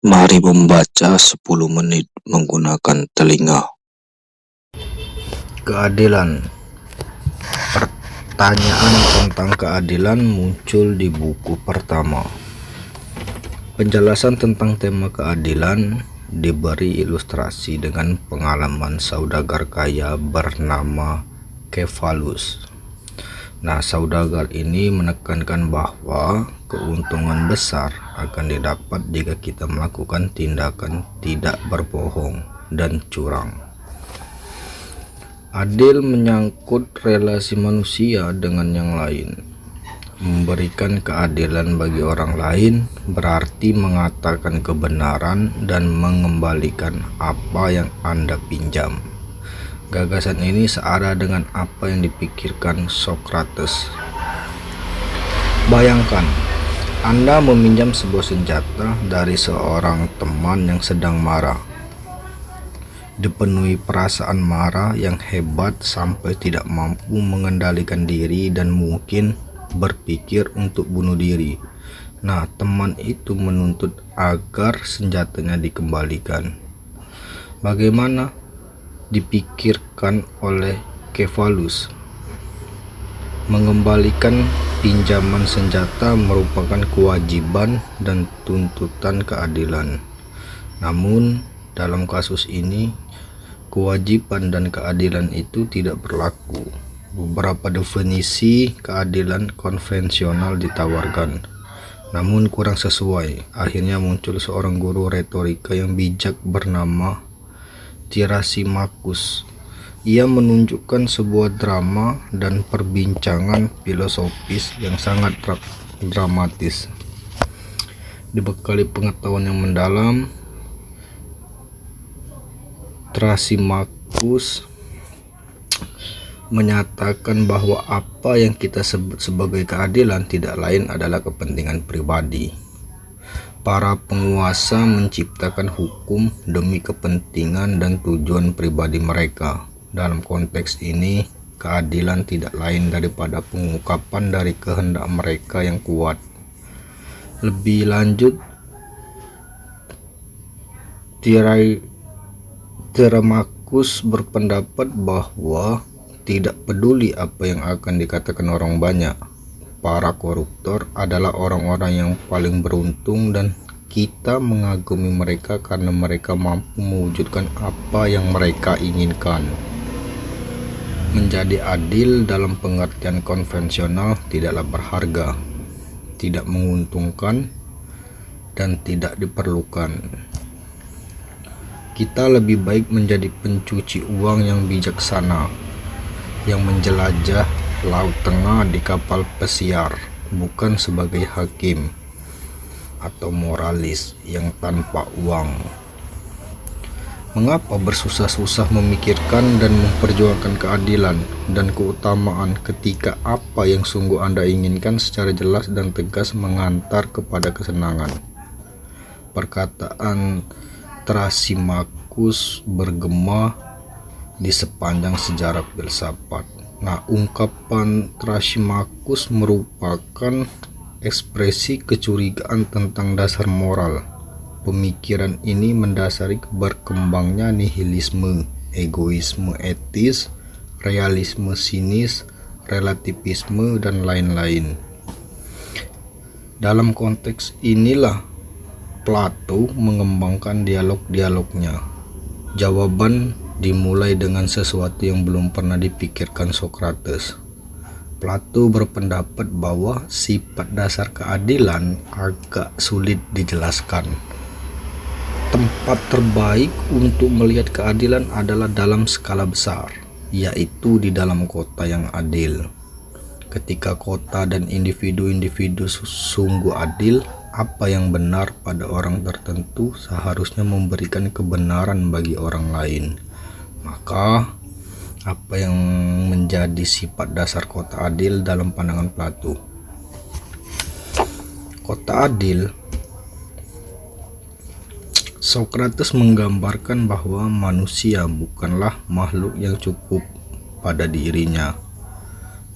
Mari membaca 10 menit menggunakan telinga. Keadilan. Pertanyaan tentang keadilan muncul di buku pertama. Penjelasan tentang tema keadilan diberi ilustrasi dengan pengalaman saudagar kaya bernama Kefalus. Saudagar ini menekankan bahwa keuntungan besar akan didapat jika kita melakukan tindakan tidak berbohong dan curang. Adil menyangkut relasi manusia dengan yang lain. Memberikan keadilan bagi orang lain berarti mengatakan kebenaran dan mengembalikan apa yang Anda pinjam. Gagasan ini searah dengan apa yang dipikirkan Socrates. Bayangkan, Anda meminjam sebuah senjata dari seorang teman yang sedang marah. Dipenuhi perasaan marah yang hebat sampai tidak mampu mengendalikan diri dan mungkin berpikir untuk bunuh diri. Teman itu menuntut agar senjatanya dikembalikan. Bagaimana dipikirkan oleh Kefalus? Mengembalikan pinjaman senjata merupakan kewajiban dan tuntutan keadilan. Namun, dalam kasus ini, kewajiban dan keadilan itu tidak berlaku. Beberapa definisi keadilan konvensional ditawarkan, namun kurang sesuai. Akhirnya muncul seorang guru retorika yang bijak bernama Thrasymachus. Ia menunjukkan sebuah drama dan perbincangan filosofis yang sangat dramatis. Dibekali pengetahuan yang mendalam, Thrasymachus menyatakan bahwa apa yang kita sebut sebagai keadilan tidak lain adalah kepentingan pribadi. Para penguasa menciptakan hukum demi kepentingan dan tujuan pribadi mereka. Dalam konteks ini, keadilan tidak lain daripada pengungkapan dari kehendak mereka yang kuat. Lebih lanjut, Thrasymachus berpendapat bahwa tidak peduli apa yang akan dikatakan orang banyak, para koruptor adalah orang-orang yang paling beruntung dan kita mengagumi mereka karena mereka mampu mewujudkan apa yang mereka inginkan. Menjadi adil dalam pengertian konvensional tidaklah berharga, tidak menguntungkan, dan tidak diperlukan. Kita lebih baik menjadi pencuci uang yang bijaksana, yang menjelajah Laut Tengah di kapal pesiar, bukan sebagai hakim atau moralis yang tanpa uang. Mengapa bersusah-susah memikirkan dan memperjuangkan keadilan dan keutamaan ketika apa yang sungguh Anda inginkan secara jelas dan tegas mengantar kepada kesenangan? Perkataan Thrasymachus bergema di sepanjang sejarah filsafat. Ungkapan Thrasymachus merupakan ekspresi kecurigaan tentang dasar moral. Pemikiran ini mendasari berkembangnya nihilisme, egoisme etis, realisme sinis, relativisme, dan lain-lain. Dalam konteks inilah Plato mengembangkan dialog-dialognya. Jawaban dimulai dengan sesuatu yang belum pernah dipikirkan Socrates. Plato berpendapat bahwa sifat dasar keadilan agak sulit dijelaskan. Tempat terbaik untuk melihat keadilan adalah dalam skala besar, yaitu di dalam kota yang adil. Ketika kota dan individu-individu sungguh adil, apa yang benar pada orang tertentu seharusnya memberikan kebenaran bagi orang lain. Maka, apa yang menjadi sifat dasar kota adil dalam pandangan Plato? Kota adil, Socrates menggambarkan bahwa manusia bukanlah makhluk yang cukup pada dirinya.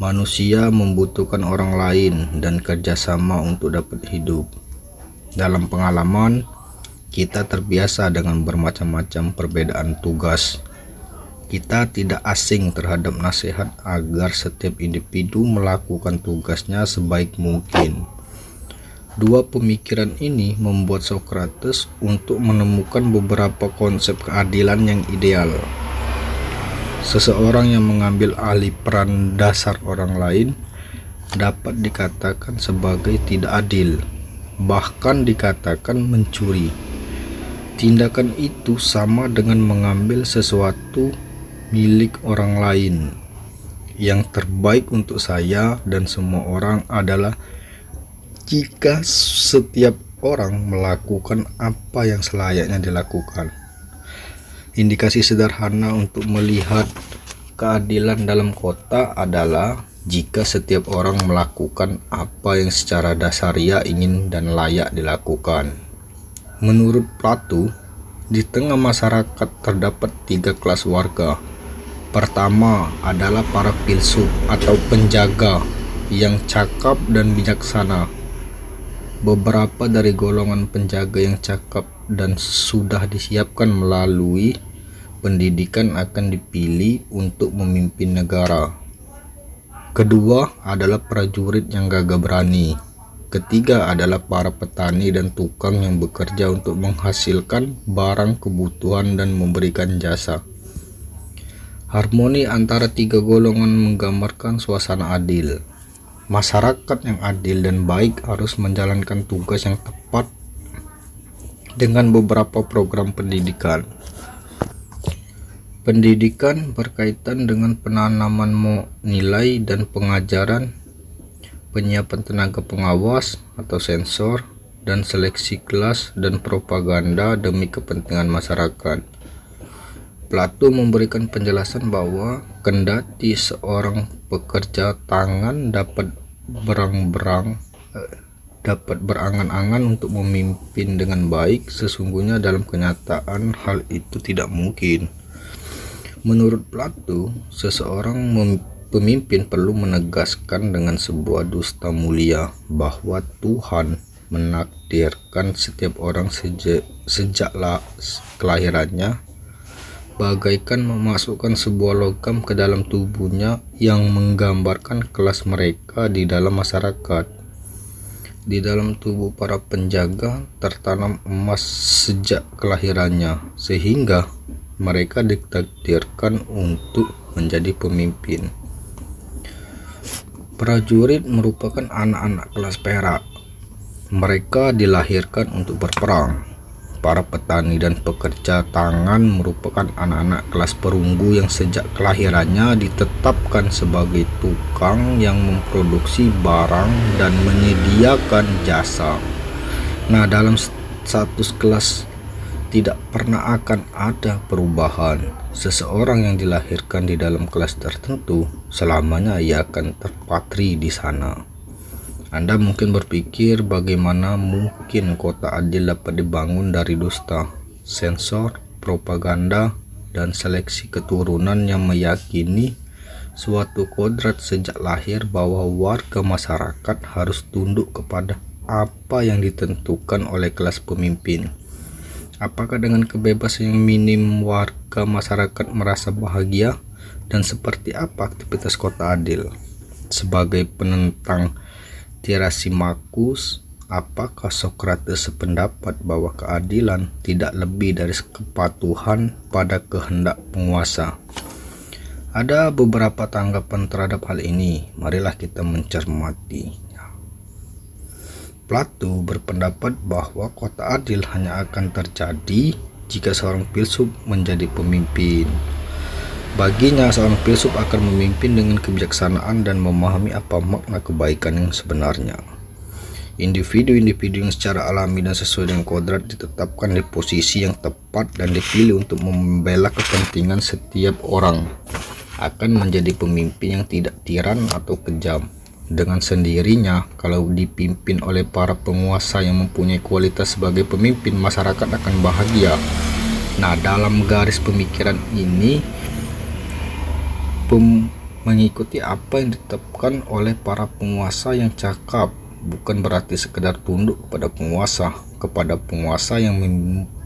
Manusia membutuhkan orang lain dan kerjasama untuk dapat hidup. Dalam pengalaman, Kita terbiasa dengan bermacam-macam perbedaan tugas. Kita tidak asing terhadap nasihat agar setiap individu melakukan tugasnya sebaik mungkin. Dua pemikiran ini membuat Socrates untuk menemukan beberapa konsep keadilan yang ideal. Seseorang yang mengambil alih peran dasar orang lain dapat dikatakan sebagai tidak adil, bahkan dikatakan mencuri. Tindakan itu sama dengan mengambil sesuatu milik orang lain. Yang terbaik untuk saya dan semua orang adalah jika setiap orang melakukan apa yang selayaknya dilakukan. Indikasi sederhana untuk melihat keadilan dalam kota adalah jika setiap orang melakukan apa yang secara dasariah ingin dan layak dilakukan. Menurut Plato, di tengah masyarakat terdapat 3 kelas warga. Pertama adalah para filsuf atau penjaga yang cakap dan bijaksana. Beberapa dari golongan penjaga yang cakap dan sudah disiapkan melalui pendidikan akan dipilih untuk memimpin negara. Kedua adalah prajurit yang gagah berani. Ketiga adalah para petani dan tukang yang bekerja untuk menghasilkan barang kebutuhan dan memberikan jasa. Harmoni antara 3 golongan menggambarkan suasana adil. Masyarakat yang adil dan baik harus menjalankan tugas yang tepat dengan beberapa program pendidikan. Pendidikan berkaitan dengan penanaman nilai dan pengajaran, penyiapan tenaga pengawas atau sensor, dan seleksi kelas dan propaganda demi kepentingan masyarakat. Plato memberikan penjelasan bahwa kendati seorang pekerja tangan dapat berangan-angan untuk memimpin dengan baik, sesungguhnya dalam kenyataan hal itu tidak mungkin. Menurut Plato, seseorang pemimpin perlu menegaskan dengan sebuah dusta mulia bahwa Tuhan menakdirkan setiap orang sejak kelahirannya bagaikan memasukkan sebuah logam ke dalam tubuhnya yang menggambarkan kelas mereka di dalam masyarakat. Di dalam tubuh para penjaga tertanam emas sejak kelahirannya, sehingga mereka ditakdirkan untuk menjadi pemimpin. Prajurit merupakan anak-anak kelas perak. Mereka dilahirkan untuk berperang. Para petani dan pekerja tangan merupakan anak-anak kelas perunggu yang sejak kelahirannya ditetapkan sebagai tukang yang memproduksi barang dan menyediakan jasa. Nah, dalam status kelas tidak pernah akan ada perubahan. Seseorang yang dilahirkan di dalam kelas tertentu, selamanya ia akan terpatri di sana. Anda mungkin berpikir bagaimana mungkin kota adil dapat dibangun dari dusta, sensor, propaganda, dan seleksi keturunan yang meyakini suatu kodrat sejak lahir bahwa warga masyarakat harus tunduk kepada apa yang ditentukan oleh kelas pemimpin. Apakah dengan kebebasan yang minim warga masyarakat merasa bahagia? Dan seperti apa aktivitas kota adil? Sebagai penentang Thrasymachus, apakah Socrates sependapat bahwa keadilan tidak lebih dari kepatuhan pada kehendak penguasa? Ada beberapa tanggapan terhadap hal ini. Marilah kita mencermati. Plato berpendapat bahwa kota adil hanya akan terjadi jika seorang filsuf menjadi pemimpin. Baginya, seorang filsuf akan memimpin dengan kebijaksanaan dan memahami apa makna kebaikan yang sebenarnya. Individu-individu yang secara alami dan sesuai dengan kodrat ditetapkan di posisi yang tepat dan dipilih untuk membela kepentingan setiap orang akan menjadi pemimpin yang tidak tiran atau kejam. Dengan sendirinya, kalau dipimpin oleh para penguasa yang mempunyai kualitas sebagai pemimpin, masyarakat akan bahagia. Nah, dalam garis pemikiran ini, mengikuti apa yang ditetapkan oleh para penguasa yang cakap bukan berarti sekedar tunduk kepada penguasa, kepada penguasa yang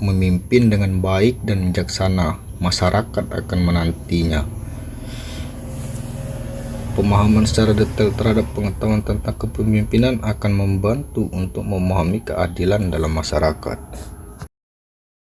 memimpin dengan baik dan bijaksana, masyarakat akan menantinya. Pemahaman secara detail terhadap pengetahuan tentang kepemimpinan akan membantu untuk memahami keadilan dalam masyarakat.